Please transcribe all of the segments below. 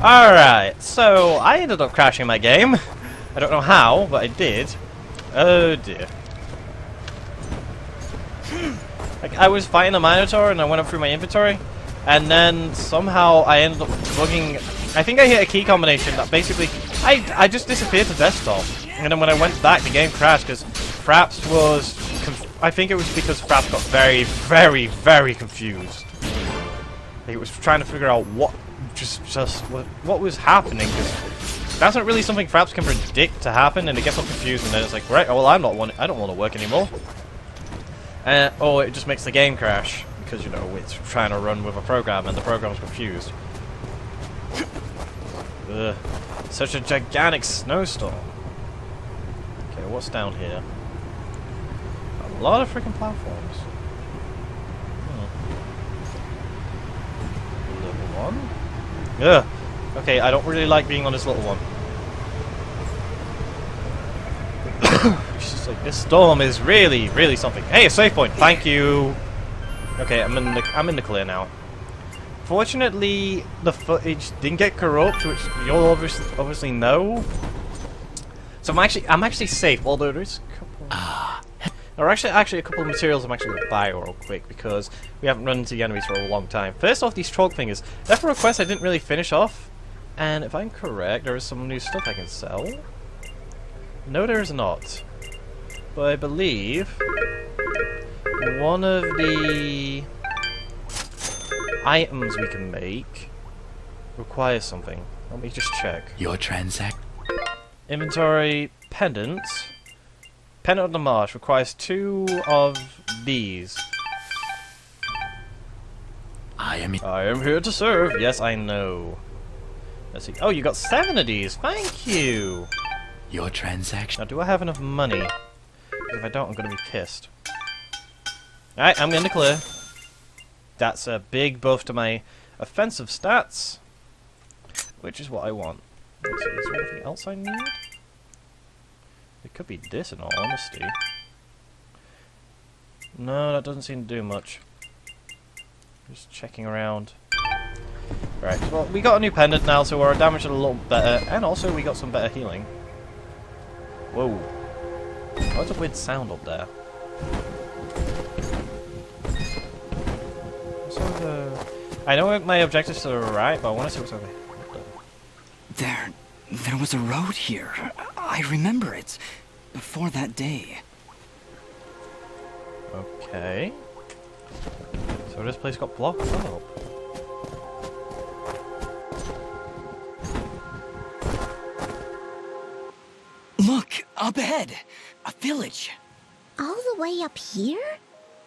Alright, so I ended up crashing my game. I don't know how, but I did. Oh dear. Like, I was fighting a Minotaur and I went up through my inventory, and then somehow I ended up bugging. I think I hit a key combination that basically I just disappeared to desktop, and then when I went back, the game crashed because Fraps was. I think it was because Fraps got very, very, very confused. Like, it was trying to figure out what what was happening, because that's not really something Fraps can predict to happen, and it gets all confused, and then it's like, right, well, I don't want to work anymore. Or it just makes the game crash, because, you know, it's trying to run with a program, and the program's confused. Ugh. Such a gigantic snowstorm. Okay, what's down here? A lot of freaking platforms. Level 1? Ugh. Okay, I don't really like being on this little one. It's just like, this storm is really, really something. Hey, a save point. Thank you. Okay, I'm in the clear now. Fortunately, the footage didn't get corrupt, which you'll obviously know. So I'm actually safe. Although there is a couple. There are actually a couple of materials I'm actually gonna buy real quick because we haven't run into the enemies for a long time. First off, these troll fingers. They're for a quest I didn't really finish off, and if I'm correct, there is some new stuff I can sell. No, there is not. But I believe one of the items we can make requires something. Let me just check. Your Inventory pendants. Pendant of the Marsh requires 2 of these. I am here to serve. Yes, I know. Let's see. Oh, you got 7 of these. Thank you. Your transaction. Now, do I have enough money? If I don't, I'm going to be pissed. Alright, I'm in the clear. That's a big buff to my offensive stats, which is what I want. Let's see, is there anything else I need? It could be this, in all honesty. No, that doesn't seem to do much. Just checking around. Right, well, we got a new pendant now, so our damage is a little better, and also we got some better healing. Whoa. What's a weird sound up there? I know my objectives are right, but I want to see what's over here. There was a road here. I remember it. Before that day. Okay. So this place got blocked up. Look, up ahead. A village. All the way up here?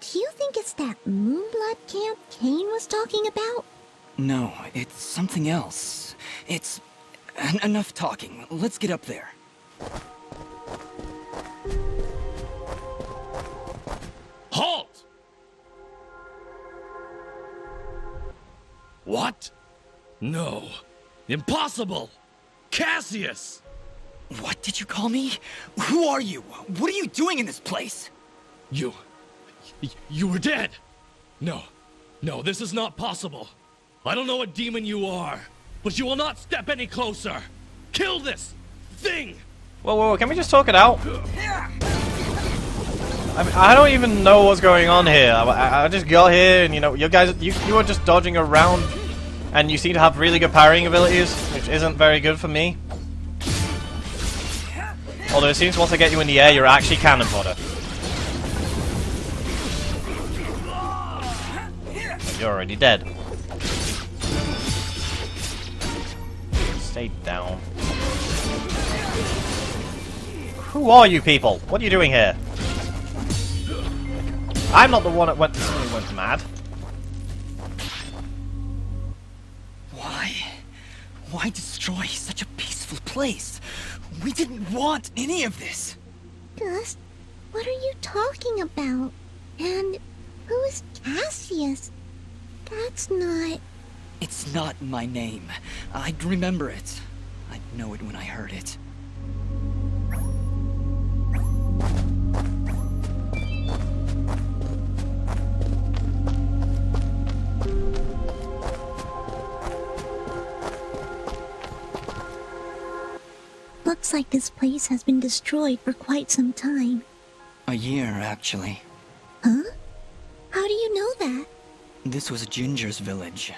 Do you think it's that Moonblood camp Kane was talking about? No, it's something else. It's... enough talking. Let's get up there. Halt! What? No. Impossible! Cassius! What did you call me? Who are you? What are you doing in this place? You were dead! No. No, this is not possible. I don't know what demon you are, but you will not step any closer! Kill this thing! Whoa, whoa, can we just talk it out? I mean, I don't even know what's going on here. I just got here and, you know, you guys, you are just dodging around, and you seem to have really good parrying abilities, which isn't very good for me. Although it seems once I get you in the air, you're actually cannon fodder. You're already dead. Stay down. Who are you people? What are you doing here? I'm not the one that went mad. Why destroy such a peaceful place? We didn't want any of this. Gus, what are you talking about? And who is Cassius? That's not... It's not my name. I'd remember it. I'd know it when I heard it. looks like this place has been destroyed for quite some time. A year, actually. Huh? How do you know that? This was Ginger's village.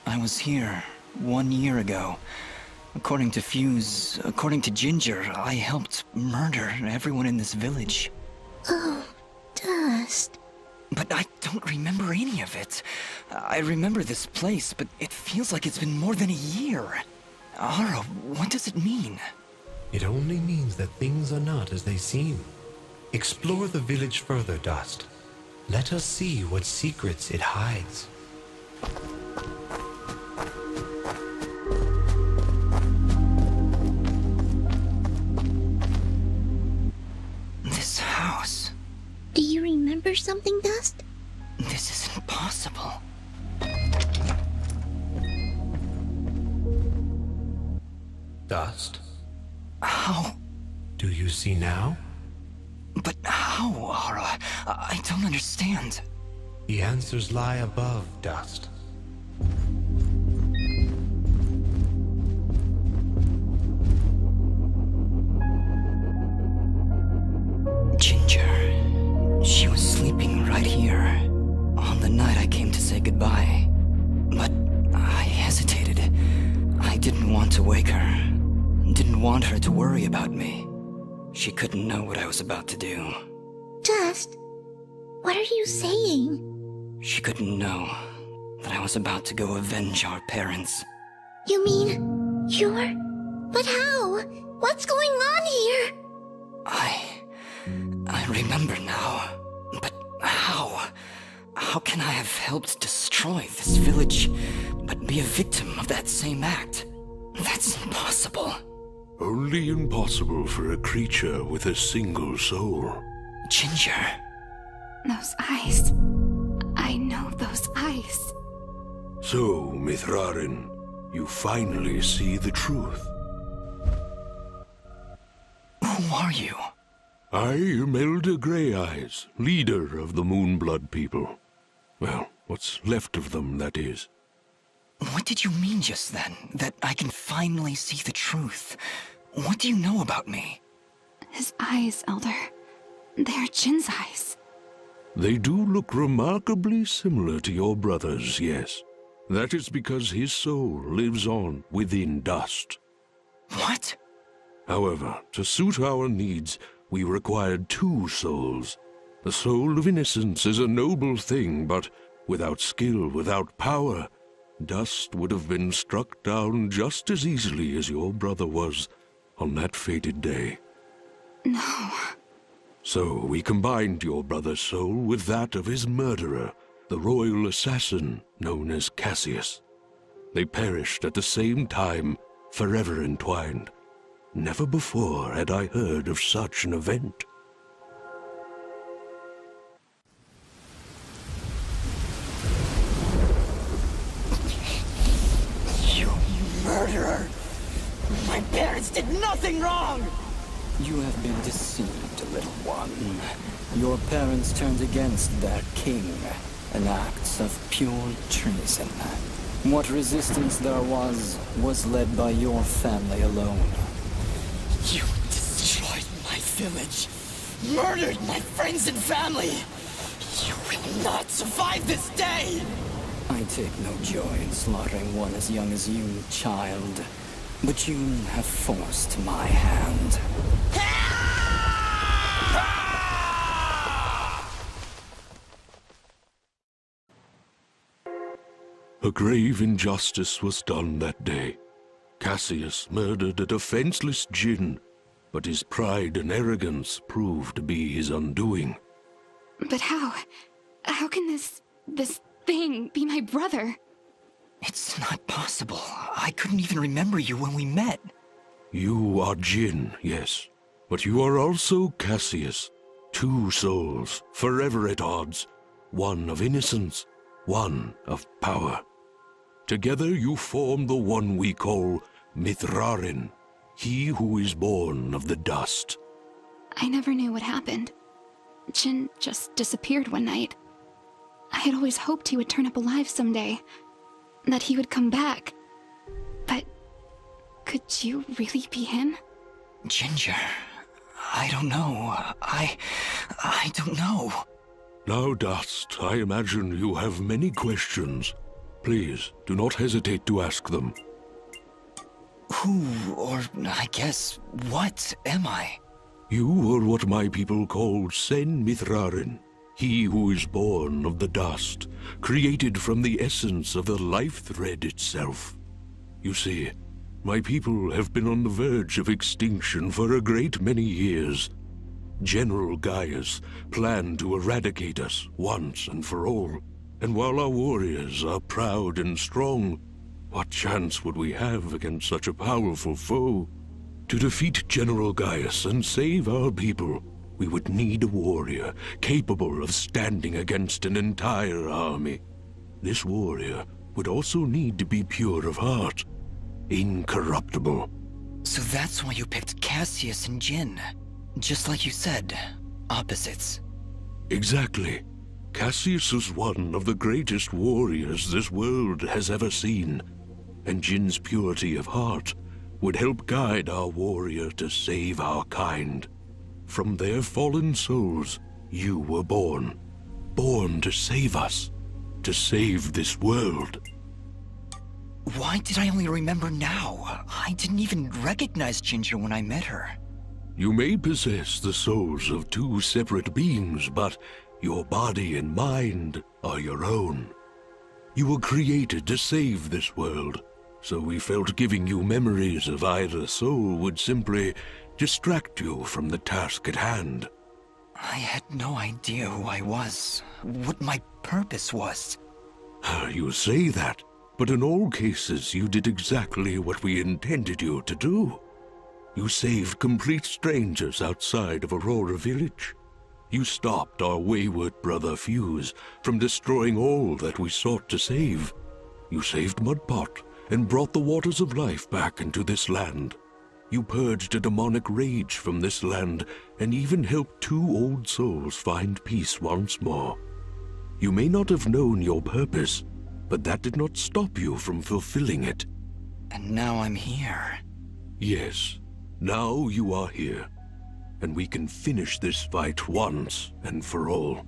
I was here 1 year ago. According to Fuse, according to Ginger, I helped murder everyone in this village. Oh, Dust. But I don't remember any of it. I remember this place, but it feels like it's been more than a year. Ara, what does it mean? It only means that things are not as they seem. Explore the village further, Dust. Let us see what secrets it hides. This house. Do you remember something, Dust? This isn't possible. Dust, How? do you see now? But how, Ara? I don't understand. The answers lie above, Dust. Ginger. She was sleeping right here. On the night I came to say goodbye. But I hesitated. I didn't want to wake her. Didn't want her to worry about me. She couldn't know what I was about to do. Dust, what are you saying? She couldn't know that I was about to go avenge our parents. You mean you're... But how? What's going on here? I remember now. But how? How can I have helped destroy this village, but be a victim of that same act? That's impossible. Only impossible for a creature with a single soul. Ginger. Those eyes. I know those eyes. So, Mithrarin, you finally see the truth. Who are you? I am Elder Grey Eyes, leader of the Moonblood people. Well, what's left of them, that is. What did you mean just then? That I can finally see the truth? What do you know about me? His eyes, Elder. They're Jin's eyes. They do look remarkably similar to your brother's, yes. That is because his soul lives on within Dust. What? However, to suit our needs, we required 2 souls. The soul of innocence is a noble thing, but without skill, without power, Dust would have been struck down just as easily as your brother was on that fated day. No. So we combined your brother's soul with that of his murderer, the royal assassin known as Cassius. They perished at the same time, forever entwined. Never before had I heard of such an event. You murderer! My parents did nothing wrong! You have been deceived, little one. Your parents turned against their king, an act of pure treason. What resistance there was led by your family alone. You destroyed my village, murdered my friends and family. You will not survive this day! I take no joy in slaughtering one as young as you, child. But you have forced my hand. A grave injustice was done that day. Cassius murdered a defenseless Jinn, but his pride and arrogance proved to be his undoing. But how? How can this thing be my brother? It's not possible. I couldn't even remember you when we met. You are Jinn, yes, but you are also Cassius. 2 souls, forever at odds. One of innocence, one of power. Together you form the one we call Mithrarin, he who is born of the dust. I never knew what happened. Jin just disappeared one night. I had always hoped he would turn up alive someday. That he would come back. But could you really be him? Ginger, I don't know. I don't know. Now, Dust, I imagine you have many questions. Please, do not hesitate to ask them. Who, or I guess, what am I? You are what my people call Sen Mithrarin, he who is born of the dust, created from the essence of the life thread itself. You see, my people have been on the verge of extinction for a great many years. General Gaius planned to eradicate us once and for all, and while our warriors are proud and strong, what chance would we have against such a powerful foe? To defeat General Gaius and save our people, we would need a warrior capable of standing against an entire army. This warrior would also need to be pure of heart, incorruptible. So that's why you picked Cassius and Jin. Just like you said, opposites. Exactly. Cassius is one of the greatest warriors this world has ever seen, and Jin's purity of heart would help guide our warrior to save our kind. From their fallen souls, you were born. Born to save us. To save this world. Why did I only remember now? I didn't even recognize Ginger when I met her. You may possess the souls of two separate beings, but your body and mind are your own. You were created to save this world, so we felt giving you memories of either soul would simply distract you from the task at hand. I had no idea who I was, what my purpose was. You say that, but in all cases you did exactly what we intended you to do. You saved complete strangers outside of Aurora Village. You stopped our wayward brother Fuse from destroying all that we sought to save. You saved Mudpot and brought the waters of life back into this land. You purged a demonic rage from this land and even helped two old souls find peace once more. You may not have known your purpose, but that did not stop you from fulfilling it. And now I'm here. Yes, now you are here, and we can finish this fight once and for all.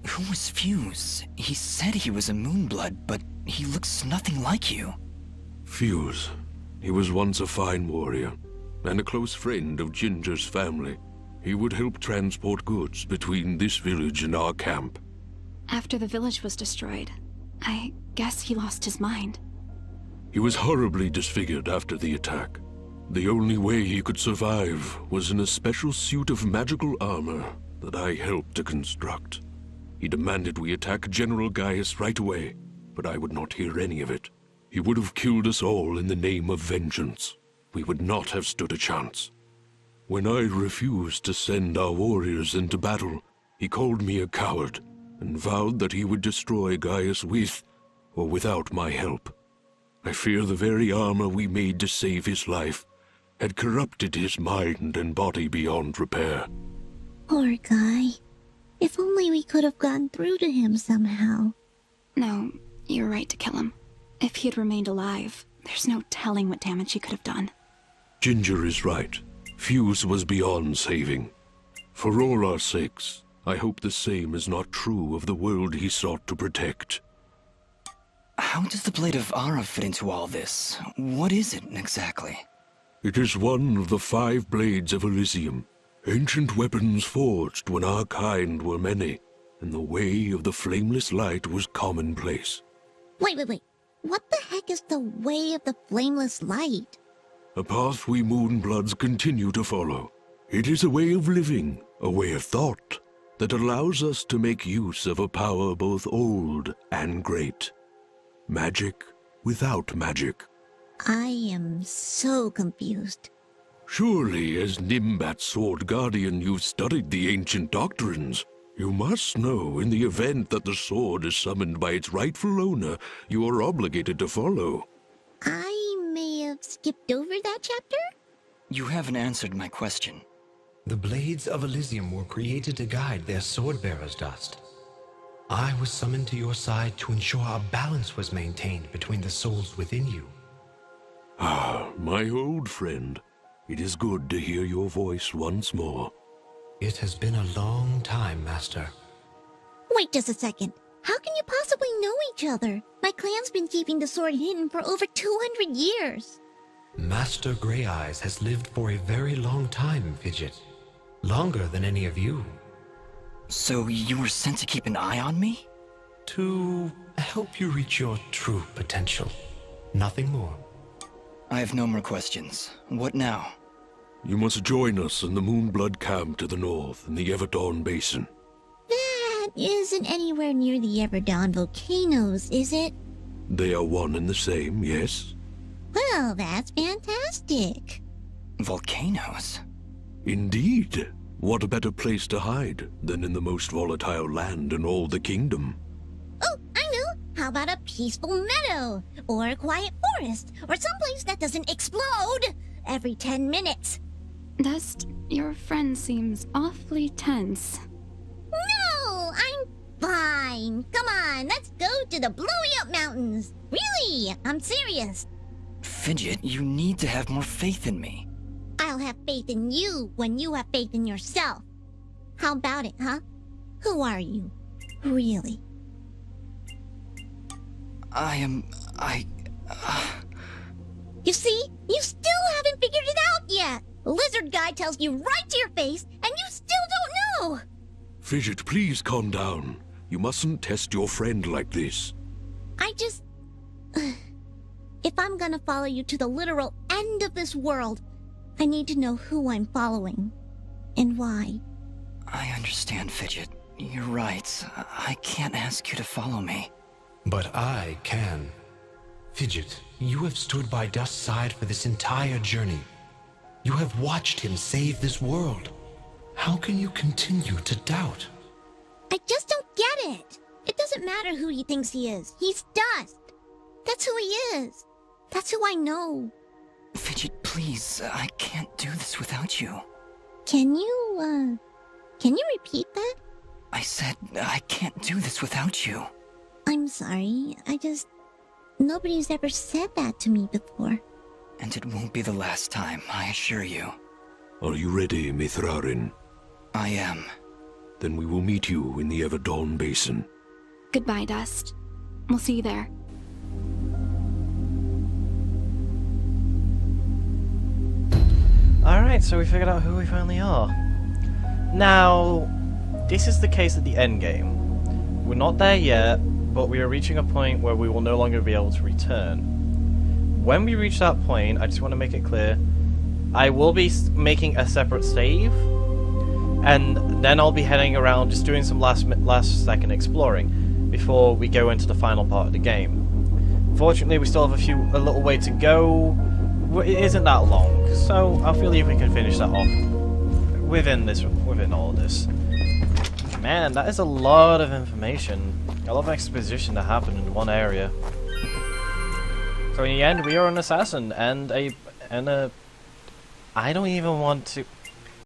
Who was Fuse? He said he was a Moonblood, but he looks nothing like you. Fuse. He was once a fine warrior, and a close friend of Ginger's family. He would help transport goods between this village and our camp. After the village was destroyed, I guess he lost his mind. He was horribly disfigured after the attack. The only way he could survive was in a special suit of magical armor that I helped to construct. He demanded we attack General Gaius right away, but I would not hear any of it. He would have killed us all in the name of vengeance. We would not have stood a chance. When I refused to send our warriors into battle, he called me a coward and vowed that he would destroy Gaius with or without my help. I fear the very armor we made to save his life had corrupted his mind and body beyond repair. Poor guy. If only we could have gone through to him somehow. No, you're right to kill him. If he had remained alive, there's no telling what damage he could have done. Ginger is right. Fuse was beyond saving. For all our sakes, I hope the same is not true of the world he sought to protect. How does the Blade of Ara fit into all this? What is it exactly? It is one of the 5 blades of Elysium, ancient weapons forged when our kind were many, and the way of the flameless light was commonplace. Wait. What the heck is the way of the flameless light? A path we Moonbloods continue to follow. It is a way of living, a way of thought, that allows us to make use of a power both old and great. Magic without magic. I am so confused. Surely, as Nimbat's Sword Guardian, you've studied the ancient doctrines. You must know, in the event that the sword is summoned by its rightful owner, you are obligated to follow. I may have skipped over that chapter? You haven't answered my question. The blades of Elysium were created to guide their sword-bearers, Dust. I was summoned to your side to ensure a balance was maintained between the souls within you. Ah, my old friend. It is good to hear your voice once more. It has been a long time, Master. Wait just a second. How can you possibly know each other? My clan's been keeping the sword hidden for over 200 years. Master Grey Eyes has lived for a very long time, Fidget. Longer than any of you. So you were sent to keep an eye on me? To help you reach your true potential. Nothing more. I have no more questions. What now? You must join us in the Moonblood camp to the north in the Everdawn Basin. That isn't anywhere near the Everdawn volcanoes, is it? They are one and the same, yes? Well, that's fantastic. Volcanoes? Indeed. What a better place to hide than in the most volatile land in all the kingdom? Oh, I know. How about a peaceful meadow? Or a quiet forest? Or someplace that doesn't explode every 10 minutes? Dust, your friend seems awfully tense. No, I'm fine. Come on, let's go to the Blowy Up Mountains. Really, I'm serious. Fidget, you need to have more faith in me. I'll have faith in you when you have faith in yourself. How about it, huh? Who are you? Really? You see? You still haven't figured it out yet! Lizard guy tells you right to your face, and you still don't know! Fidget, please calm down. You mustn't test your friend like this. I just... If I'm gonna follow you to the literal end of this world, I need to know who I'm following. And why. I understand, Fidget. You're right. I can't ask you to follow me. But I can. Fidget, you have stood by Dust's side for this entire journey. You have watched him save this world. How can you continue to doubt? I just don't get it. It doesn't matter who he thinks he is. He's Dust. That's who he is. That's who I know. Fidget, please. I can't do this without you. Can you repeat that? I said I can't do this without you. I'm sorry. Nobody's ever said that to me before. And it won't be the last time, I assure you. Are you ready, Mithrarin? I am. Then we will meet you in the Everdawn Basin. Goodbye, Dust. We'll see you there. Alright, so we figured out who we finally are. Now, this is the case at the end game. We're not there yet, but we are reaching a point where we will no longer be able to return. When we reach that point, I just want to make it clear, I will be making a separate save, and then I'll be heading around just doing some last second exploring before we go into the final part of the game. Fortunately, we still have a little way to go. It isn't that long, so I feel like we can finish that off within all of this. Man, that is a lot of information, a lot of exposition to happen in one area. So in the end, we are an assassin and a I don't even want to.